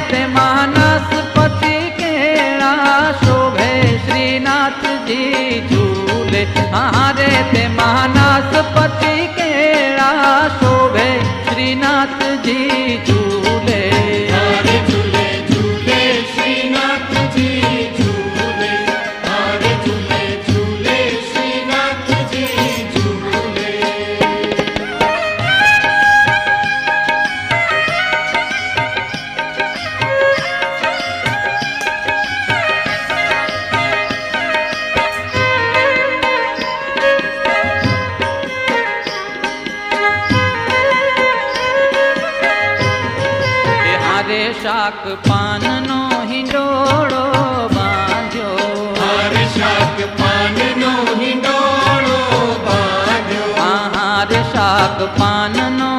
ते मानसपति केड़ा शोभे श्रीनाथ जी झूले। हारे ते मानसपति केड़ा शोभे श्रीनाथ जी झूले। हारे झूले झूले श्रीनाथ जी झूले। हारे झूले झूले श्रीनाथ जी झूले। हारे शाक पान नो हिंडोळो बांध्यो। हारे शाक पान नो हिंडोळो बांध्यो। हारे शाक पान नो